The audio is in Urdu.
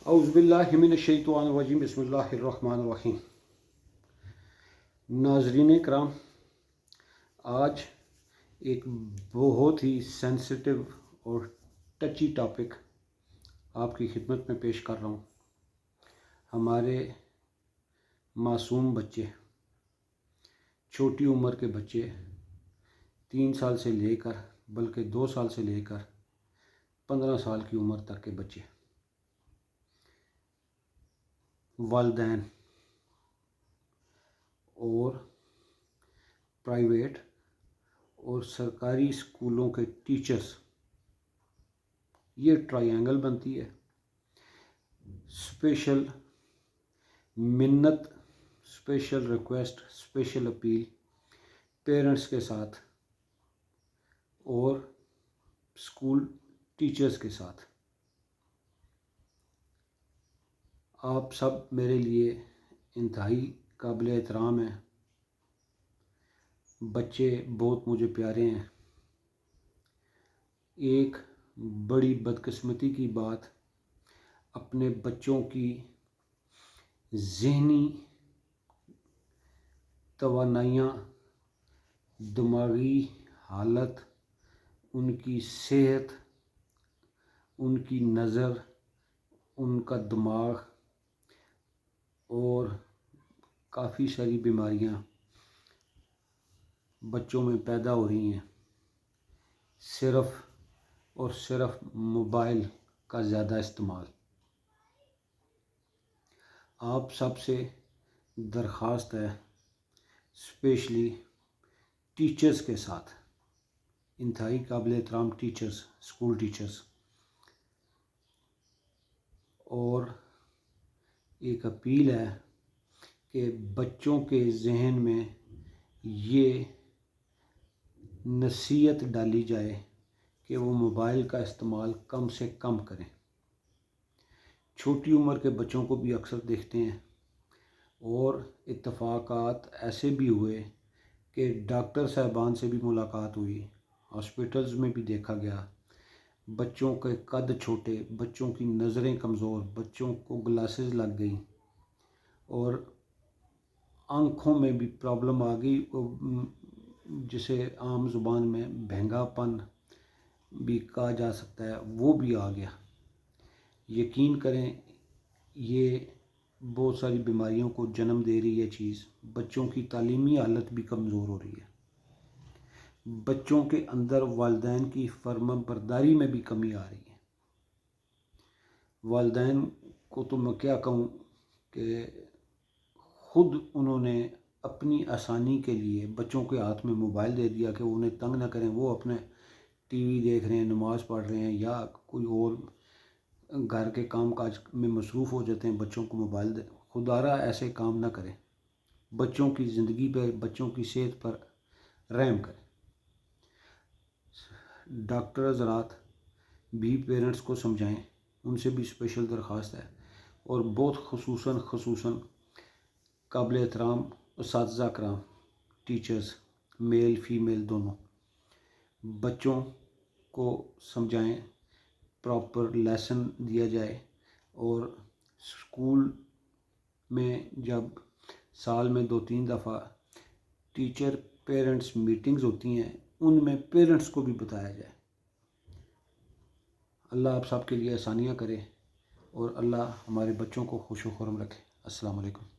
اعوذ باللہ من الشیطان الرجیم بسم اللہ الرحمن الرحیم۔ ناظرین کرام، آج ایک بہت ہی سینسٹیو اور ٹچی ٹاپک آپ کی خدمت میں پیش کر رہا ہوں۔ ہمارے معصوم بچے، چھوٹی عمر کے بچے، 3 سال سے لے کر بلکہ 2 سال سے لے کر 15 سال کی عمر تک کے بچے، والدین اور پرائیویٹ اور سرکاری اسکولوں کے ٹیچرز، یہ ٹرائی اینگل بنتی ہے۔ اسپیشل منت، special request, special appeal parents کے ساتھ اور اسکول ٹیچرز کے ساتھ۔ آپ سب میرے لیے انتہائی قابل احترام ہیں، بچے بہت مجھے پیارے ہیں۔ ایک بڑی بدقسمتی کی بات، اپنے بچوں کی ذہنی توانائیاں، دماغی حالت، ان کی صحت، ان کی نظر، ان کا دماغ اور کافی ساری بیماریاں بچوں میں پیدا ہو رہی ہیں، صرف اور صرف موبائل کا زیادہ استعمال۔ آپ سب سے درخواست ہے، اسپیشلی ٹیچرز کے ساتھ، انتہائی قابل احترام ٹیچرز، اسکول ٹیچرز، اور ایک اپیل ہے کہ بچوں کے ذہن میں یہ نصیحت ڈالی جائے کہ وہ موبائل کا استعمال کم سے کم کریں۔ چھوٹی عمر کے بچوں کو بھی اکثر دیکھتے ہیں، اور اتفاقات ایسے بھی ہوئے کہ ڈاکٹر صاحبان سے بھی ملاقات ہوئی، ہاسپٹلز میں بھی دیکھا گیا، بچوں کے قد چھوٹے، بچوں کی نظریں کمزور، بچوں کو گلاسز لگ گئی اور آنکھوں میں بھی پرابلم آ گئی، جسے عام زبان میں بھینگا پن بھی کہا جا سکتا ہے، وہ بھی آ گیا۔ یقین کریں، یہ بہت ساری بیماریوں کو جنم دے رہی ہے چیز۔ بچوں کی تعلیمی حالت بھی کمزور ہو رہی ہے، بچوں کے اندر والدین کی فرما برداری میں بھی کمی آ رہی ہے۔ والدین کو تو میں کیا کہوں کہ خود انہوں نے اپنی آسانی کے لیے بچوں کے ہاتھ میں موبائل دے دیا کہ وہ انہیں تنگ نہ کریں، وہ اپنے ٹی وی دیکھ رہے ہیں، نماز پڑھ رہے ہیں، یا کوئی اور گھر کے کام کاج میں مصروف ہو جاتے ہیں، بچوں کو موبائل دے۔ خدارہ ایسے کام نہ کریں، بچوں کی زندگی پہ، بچوں کی صحت پر رحم کریں۔ ڈاکٹر حضرات بھی پیرنٹس کو سمجھائیں، ان سے بھی اسپیشل درخواست ہے، اور بہت خصوصاً قابل احترام اساتذہ کرام، ٹیچرز، میل فیمیل دونوں، بچوں کو سمجھائیں، پراپر لیسن دیا جائے، اور اسکول میں جب سال میں 2-3 دفعہ ٹیچر پیرنٹس میٹنگز ہوتی ہیں، ان میں پیرنٹس کو بھی بتایا جائے۔ اللہ آپ سب کے لیے آسانیاں کرے، اور اللہ ہمارے بچوں کو خوش و خرم رکھے۔ السلام علیکم۔